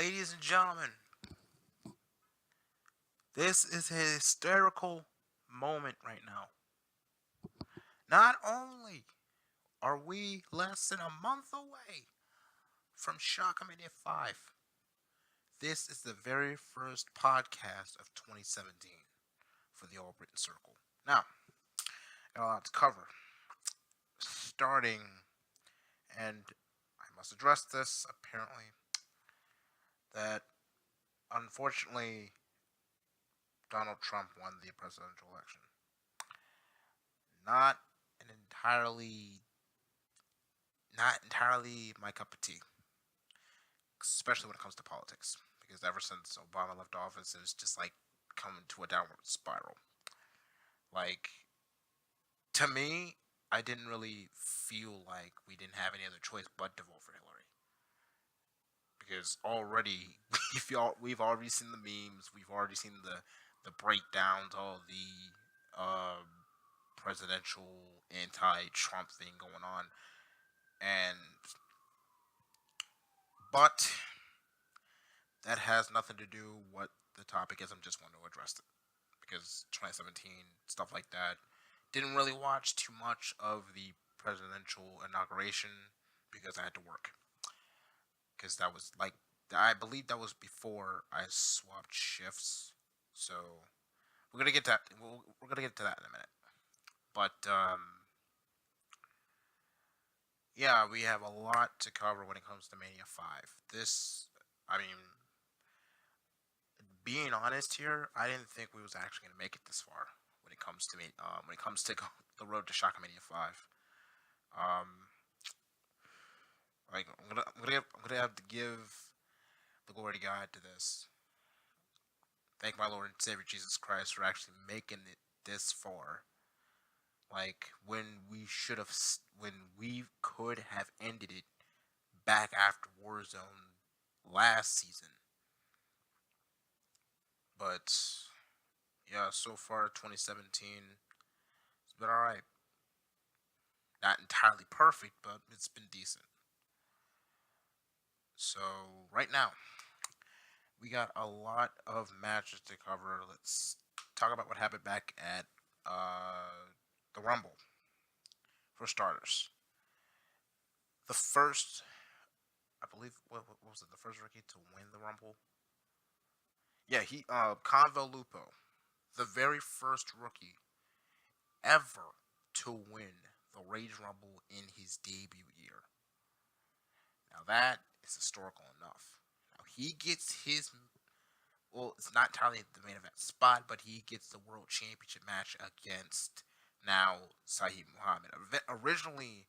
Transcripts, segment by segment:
Ladies and gentlemen, this is a hysterical moment right now. Not only are we less than a month away from Shockamania 5, this is the very first podcast of 2017 for the Albritton Circle. Now, got a lot to cover. Starting, and I must address this apparently, that unfortunately Donald Trump won the presidential election. Not an entirely not entirely my cup of tea, especially when it comes to politics. Because ever since Obama left office, it's just like coming to a downward spiral. Like, to me, I didn't really feel like we didn't have any other choice but to vote for Hillary. Because already, we've already seen the memes, we've already seen the breakdowns, all the presidential anti-Trump thing going on, and but that has nothing to do what the topic is. I'm just going to address it because 2017 stuff like that. Didn't really watch too much of the presidential inauguration because I had to work. Because that was like I believe that was before I swapped shifts. So we're gonna get to that. We're gonna get to that in a minute. But yeah, we have a lot to cover when it comes to Mania 5. I mean, being honest here, I didn't think we was actually gonna make it this far when it comes to me. When it comes to the road to Shockamania 5. Um, I'm gonna have to give the glory to God to this. Thank my Lord and Savior Jesus Christ for actually making it this far. Like when we could have ended it back after Warzone last season. But yeah, so far 2017, it's been alright. Not entirely perfect, but it's been decent. So right now, we got a lot of matches to cover. Let's talk about what happened back at the Rumble. For starters, the first, I believe, what was it? The first rookie to win the Rumble. Yeah, Convo Lupo, the very first rookie ever to win the Rage Rumble in his debut year. Now that is historical enough. Now he gets his, well, it's not entirely the main event spot, but he gets the World Championship match against now Sahib Muhammad. Originally,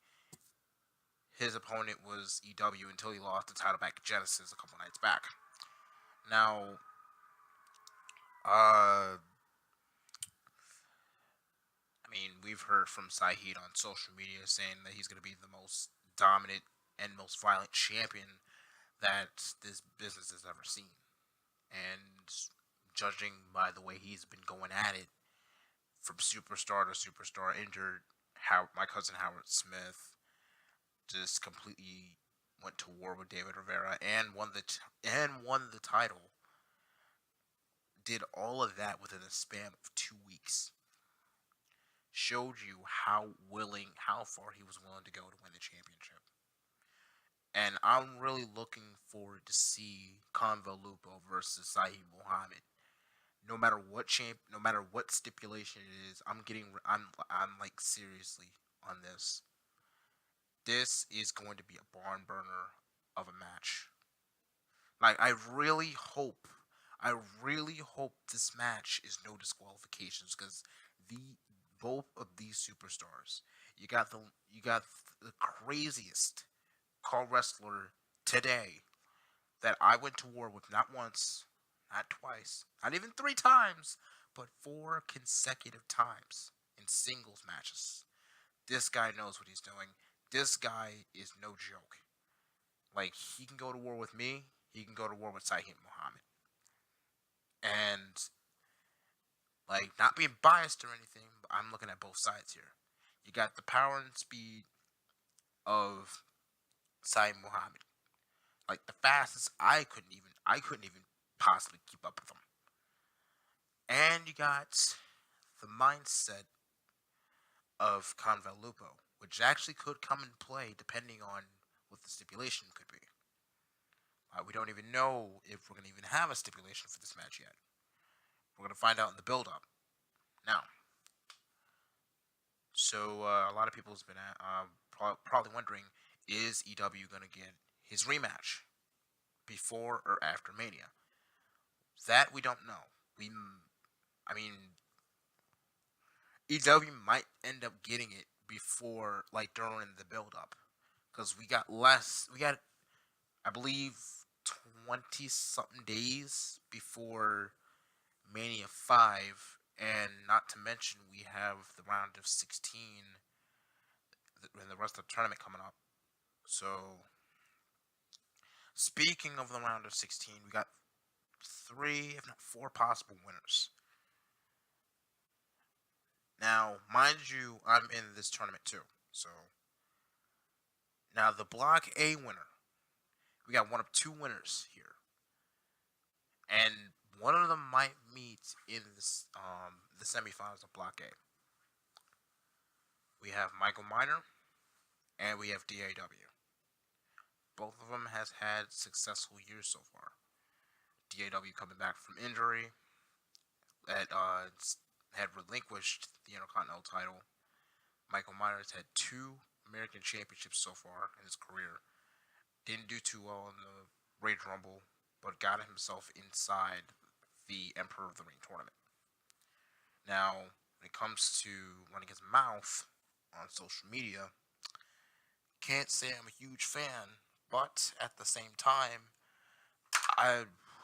his opponent was EW until he lost the title back at Genesis a couple nights back. Now, I mean, we've heard from Saeed on social media saying that he's going to be the most dominant and most violent champion that this business has ever seen. And judging by the way he's been going at it, from superstar to superstar, injured how my cousin Howard Smith just completely went to war with David Rivera and won the title. Did all of that within a span of 2 weeks. Showed you how far he was willing to go to win the championship. And I'm really looking forward to see Convo Lupo versus Sahib Muhammad. No matter what stipulation it is, I'm like seriously on this. This is going to be a barn burner of a match. Like I really hope this match is no disqualifications because the both of these superstars, you got the craziest call wrestler today that I went to war with not once, not twice, not even 3 times, but 4 consecutive times in singles matches. This guy knows what he's doing. This guy is no joke. Like he can go to war with me. He can go to war with Sahib Muhammad. And like not being biased or anything, but I'm looking at both sides here. You got the power and speed of Sahib Muhammad. Like the fastest I couldn't even possibly keep up with them. And you got the mindset of Convalupo, which actually could come into play depending on what the stipulation could be. We don't even know if we're going to even have a stipulation for this match yet. We're going to find out in the build-up. Now, so a lot of people has been probably wondering, is EW going to get his rematch before or after Mania? That we don't know. I mean, EW might end up getting it before, like during the build-up, because we got less. We got, I believe, 20 something days before Mania 5, and not to mention we have the round of 16 and the rest of the tournament coming up. So, speaking of the round of 16, we got 3, if not 4 possible winners. Now, mind you, I'm in this tournament too. So, now the Block A winner, we got one of 2 winners here. And one of them might meet in this, the semifinals of Block A. We have Michael Miner and we have DAW. Both of them has had successful years so far. DAW coming back from injury, that had relinquished the Intercontinental title. Michael Myers had 2 American championships so far in his career. Didn't do too well in the Rage Rumble, but got himself inside the Emperor of the Ring tournament. Now, when it comes to running his mouth on social media, can't say I'm a huge fan, but at the same time,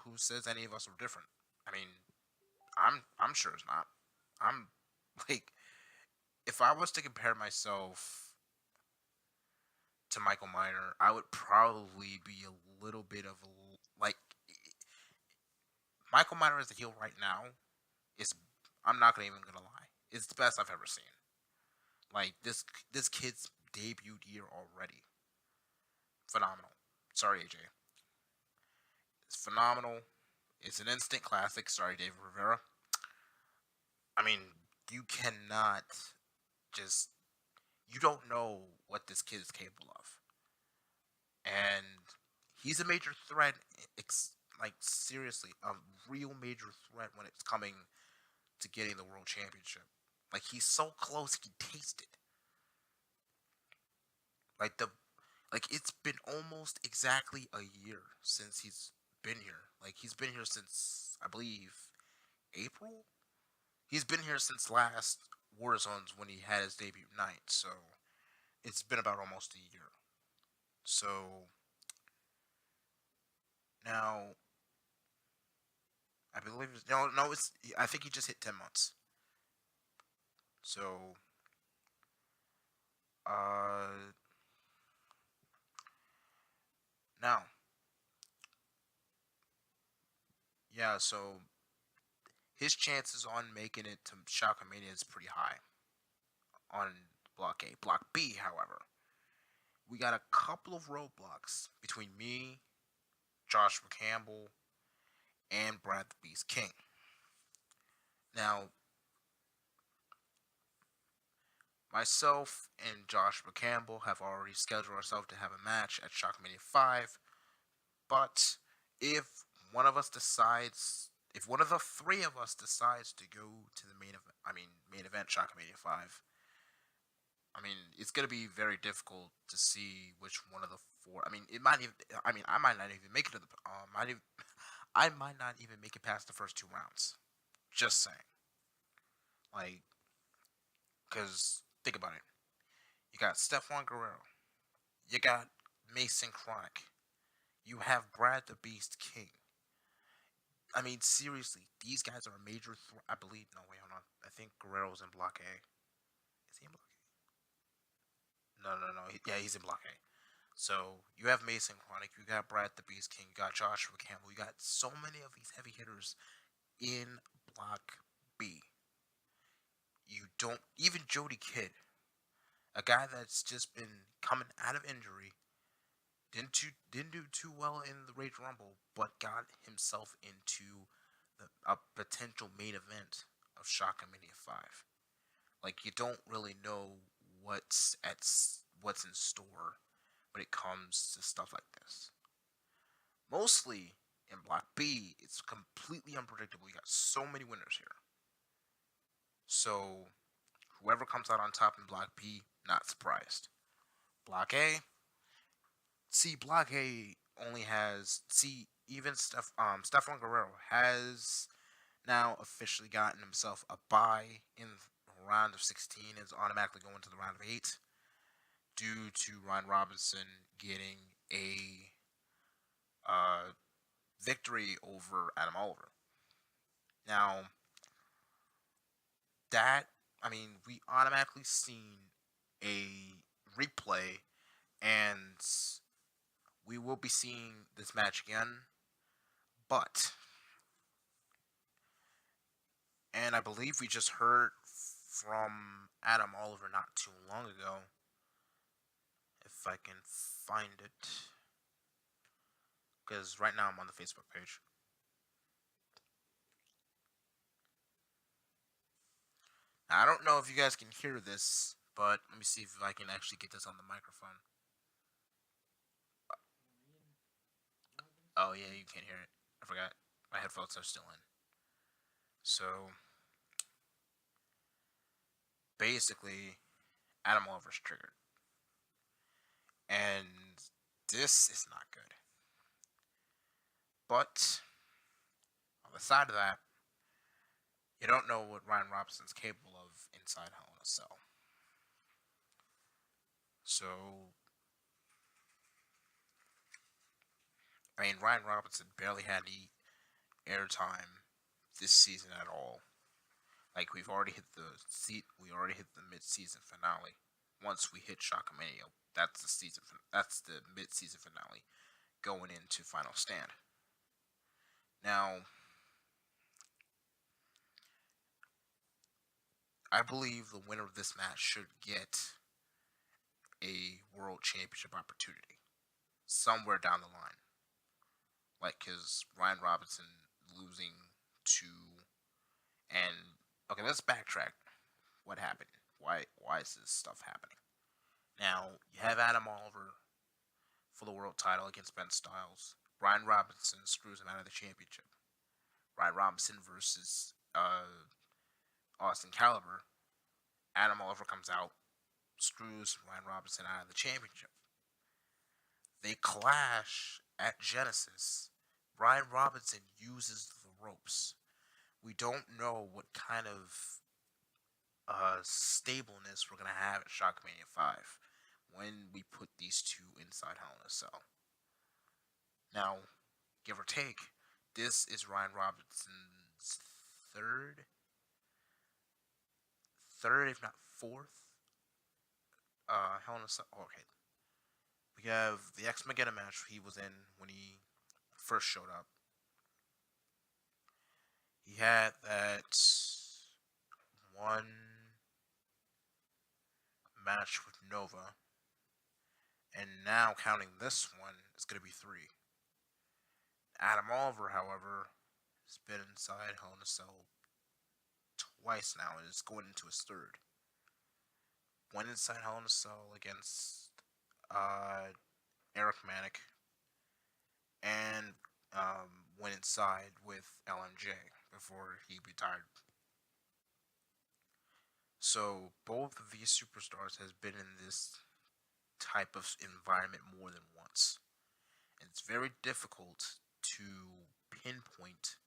who says any of us are different? I mean, I'm sure it's not. I'm like, if I was to compare myself to Michael Miner, I would probably be a little bit of a, like, Michael Miner as a heel right now is, I'm not even gonna lie, it's the best I've ever seen. Like, this kid's debut year already, phenomenal. Sorry, AJ, it's phenomenal. It's an instant classic. Sorry, Dave Rivera. I mean, you cannot just, you don't know what this kid is capable of, and he's a major threat. Like, seriously, a real major threat when it's coming to getting the world championship. Like, he's so close, he can taste it. Like, it's been almost exactly a year since he's been here. Like, he's been here since, I believe, April. He's been here since last Warzones when he had his debut night. So it's been about almost a year. So now, I believe no, it's, I think he just hit 10 months. So uh now, yeah, so his chances on making it to Shockamania is pretty high on Block A. Block B, however, we got a couple of roadblocks between me, Joshua Campbell, and Brad the Beast King. Now, myself and Joshua Campbell have already scheduled ourselves to have a match at Shockamania 5, but if one of us decides, if one of the 3 of us decides to go to the main event Shockamania 5, I mean, it's gonna be very difficult to see which one of the 4. I mean, it might even. I mean, I might not even make it to the. I might not even make it past the first 2 rounds. Just saying. Like, cause think about it. You got Stephon Guerrero. You got Mason Chronic. You have Brad the Beast King. I mean, seriously, these guys are a major threat. I believe. No, wait, hold on. I think Guerrero's in Block A. Is he in Block A? No. Yeah, he's in Block A. So you have Mason Chronic, you got Brad the Beast King, you got Joshua Campbell, you got so many of these heavy hitters in Block B. You don't, even Jody Kidd, a guy that's just been coming out of injury, didn't do too well in the Rage Rumble, but got himself into a potential main event of Shockamania 5. Like you don't really know what's in store when it comes to stuff like this. Mostly in Block B, it's completely unpredictable. You got so many winners here. So whoever comes out on top in Block B, not surprised. Block A, Block A only has even Stefan Guerrero has now officially gotten himself a bye in the round of 16 and is automatically going to the round of 8 due to Ryan Robinson getting a uh, victory over Adam Oliver. Now, we automatically seen a replay, and we will be seeing this match again. But, and I believe we just heard from Adam Oliver not too long ago. If I can find it. Because right now I'm on the Facebook page. Now, I don't know if you guys can hear this, but let me see if I can actually get this on the microphone. Oh, yeah, you can't hear it. I forgot. My headphones are still in. So, basically, Adam Oliver's triggered. And this is not good. But, on the side of that, you don't know what Ryan Robinson's capable of inside Hell in a Cell. So, Ryan Robinson barely had any airtime this season at all. Like we already hit the mid-season finale. Once we hit Shockamania, that's the mid-season finale, going into Final Stand. Now, I believe the winner of this match should get a World Championship opportunity somewhere down the line. Like, because Ryan Robinson losing to, and okay, let's backtrack. What happened? Why is this stuff happening? Now you have Adam Oliver for the world title against Ben Styles. Ryan Robinson screws him out of the championship. Ryan Robinson versus Austin Caliber. Adam Oliver comes out, screws Ryan Robinson out of the championship. They clash at Genesis. Ryan Robinson uses the ropes. We don't know what kind of stableness we're going to have at Shockamania 5 when we put these two inside Hell in a Cell. Now, give or take, this is Ryan Robinson's third, if not fourth, Hell in a Cell. Okay. We have the X Magetta match he was in when he first showed up. He had that one match with Nova, and now counting this one, it's going to be 3. Adam Oliver, however, has been inside Hell in a Cell twice now, and is going into his third. Went inside Hell in a Cell against Eric Manic, and went inside with LMJ before he retired. So both of these superstars has been in this type of environment more than once. And it's very difficult to pinpoint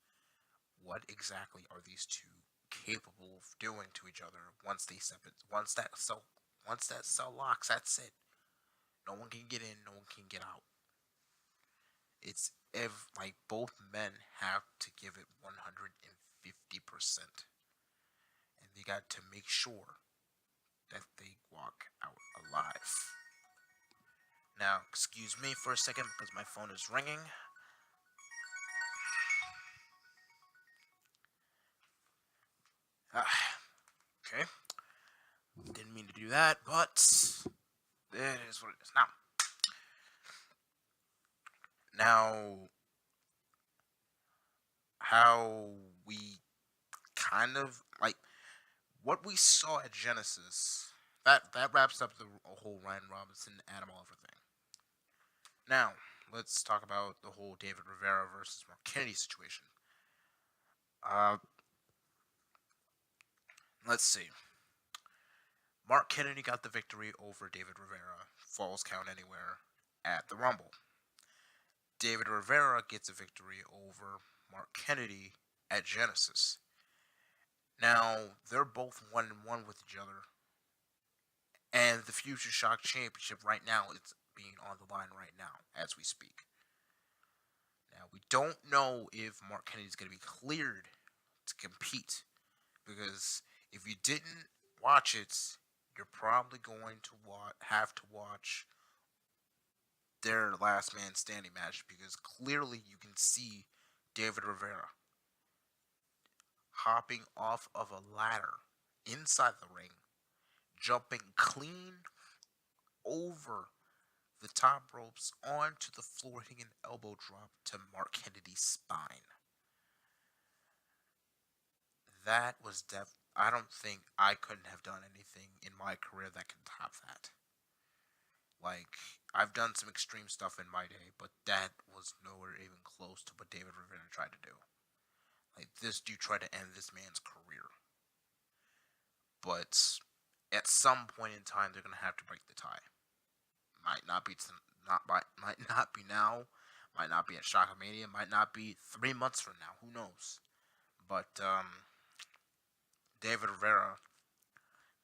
what exactly are these two capable of doing to each other once they step it. Once that cell locks, that's it. No one can get in, no one can get out. It's like both men have to give it 150%. And they got to make sure that they walk out alive. Now, excuse me for a second because my phone is ringing. Okay. Didn't mean to do that, but it is what it is. Now, Now, how we kind of like what we saw at Genesis. That wraps up the whole Ryan Robinson, Animal everything. Now, let's talk about the whole David Rivera versus Mark Kennedy situation. Uh, let's see. Mark Kennedy got the victory over David Rivera, Falls Count Anywhere, at the Rumble. David Rivera gets a victory over Mark Kennedy at Genesis. Now, they're both 1-1 with each other. And the Future Shock Championship right now, it's being on the line right now as we speak. Now, we don't know if Mark Kennedy's going to be cleared to compete. Because if you didn't watch it, you're probably going to have to watch their last man standing match. Because clearly you can see David Rivera hopping off of a ladder inside the ring, jumping clean over the top ropes onto the floor, hitting an elbow drop to Mark Kennedy's spine. That was I don't think I couldn't have done anything in my career that can top that. Like, I've done some extreme stuff in my day, but that was nowhere even close to what David Rivera tried to do. Like, this dude tried to end this man's career. But at some point in time, they're gonna have to break the tie. Might not be might not be now, might not be at Shockamania, might not be 3 months from now. Who knows? But David Rivera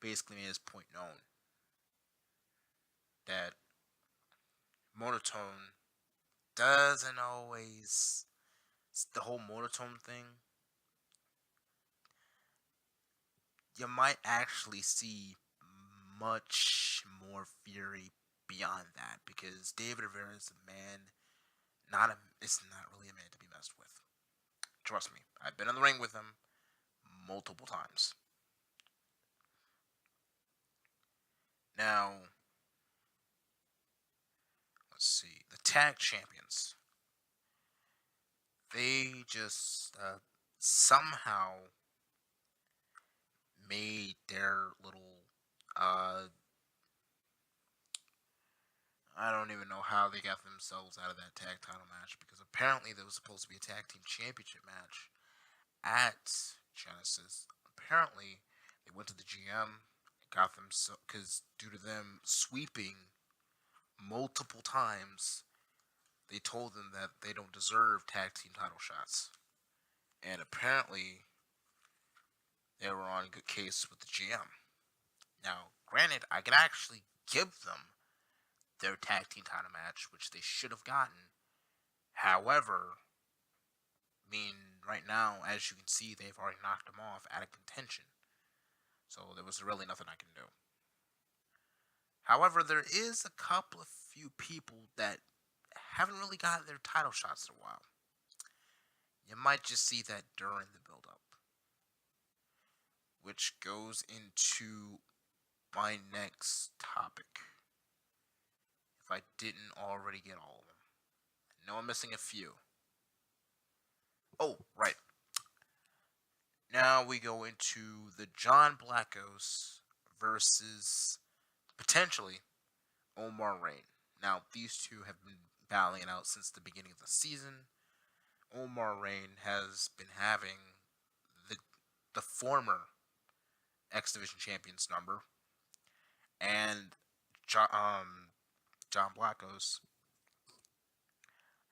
basically made his point known that monotone doesn't always. The whole monotone thing, you might actually see much more fury beyond that because David Rivera is a man, it's not really a man to be messed with. Trust me, I've been in the ring with him multiple times. Now, let's see, the tag champions. They just somehow made their little I don't even know how they got themselves out of that tag title match because apparently there was supposed to be a tag team championship match at Genesis. Apparently, they went to the GM, got them because due to them sweeping multiple times, they told them that they don't deserve tag team title shots. And apparently, they were on good case with the GM. Now, granted, I could actually give them their tag team title match, which they should have gotten. However, I mean, right now, as you can see, they've already knocked them off out of contention. So there was really nothing I can do. However, there is a couple of few people that haven't really gotten their title shots in a while. You might just see that during the build-up. Which goes into my next topic. If I didn't already get all of them. I know I'm missing a few. Oh, right. Now we go into the John Blackos versus potentially Omar Reign. Now these two have been battling it out since the beginning of the season. Omar Reign has been having the former X Division Champions number, and John Blackos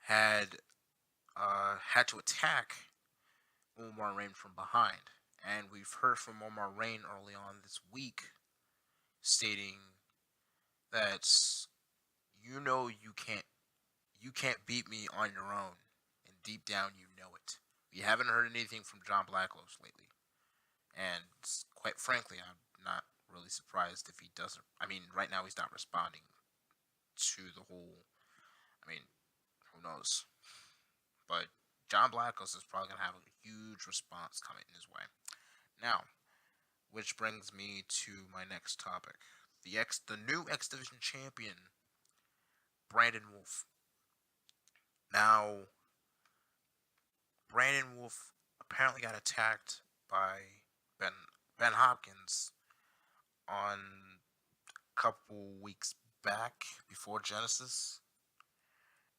had had to attack Omar Reign from behind. And we've heard from Omar Reign early on this week stating that you can't beat me on your own, and deep down you know it. We haven't heard anything from John Blacklos lately, and quite frankly, I'm not really surprised if he doesn't. I mean, right now he's not responding to the whole. I mean, who knows? But John Blackos is probably gonna have a huge response coming his way. Now, which brings me to my next topic: the new X Division champion, Brandon Wolf. Now, Brandon Wolf apparently got attacked by Ben Ben Hopkins on a couple weeks back before Genesis,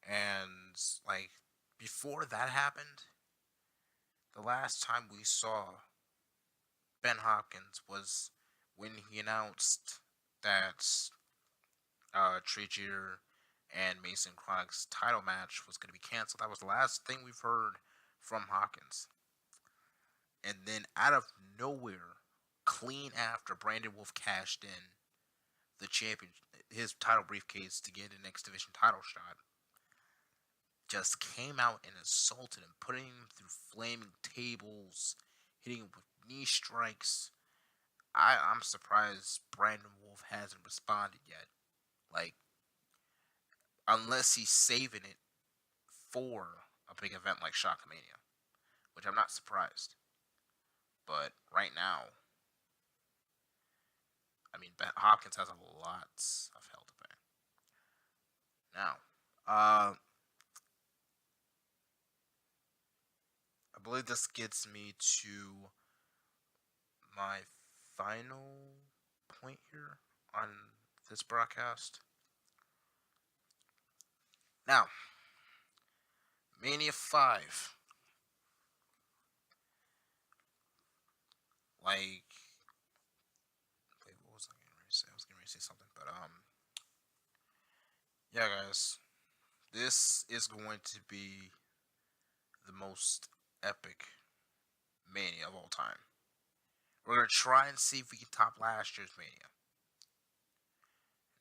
and like before that happened, the last time we saw Ben Hopkins was when he announced that Tree Jeter and Mason Chronic's title match was going to be canceled. That was the last thing we've heard from Hopkins. And then out of nowhere, clean after Brandon Wolf cashed in the champion, his title briefcase to get an X Division title shot, just came out and assaulted him, putting him through flaming tables, hitting him with knee strikes. I'm surprised Brandon Wolf hasn't responded yet. Like, unless he's saving it for a big event like Shockamania, which I'm not surprised. But right now, I mean, Hopkins has a lot of hell to pay. Now, I believe this gets me to my final point here on this broadcast. Now, Mania 5. Like, wait, what was I getting ready to say? I was getting ready to say something, but, yeah, guys, this is going to be the most epic Mania of all time. We're going to try and see if we can top last year's Mania.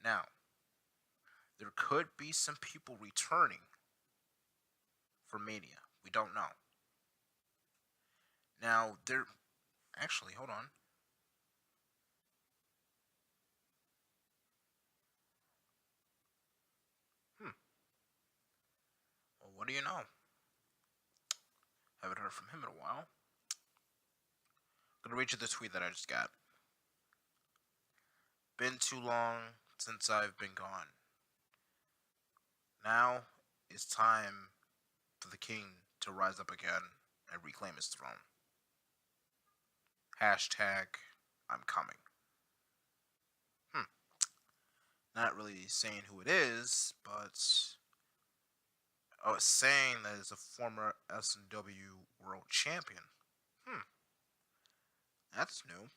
Now, there could be some people returning for Mania. We don't know. Now, there. Actually, hold on. Well, what do you know? Haven't heard from him in a while. I'm gonna read you the tweet that I just got. Been too long since I've been gone. Now it's time for the king to rise up again and reclaim his throne. Hashtag I'm coming. Not really saying who it is, but oh, it's saying that it's a former S&W world champion. That's new.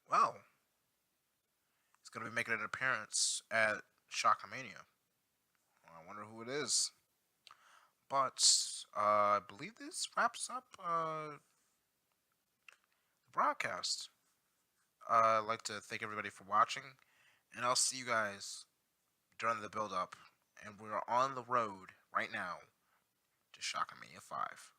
Well, it's gonna be making an appearance at Shockamania. I wonder who it is. But I believe this wraps up the broadcast. I'd like to thank everybody for watching, and I'll see you guys during the build up. And we're on the road right now to Shockamania 5.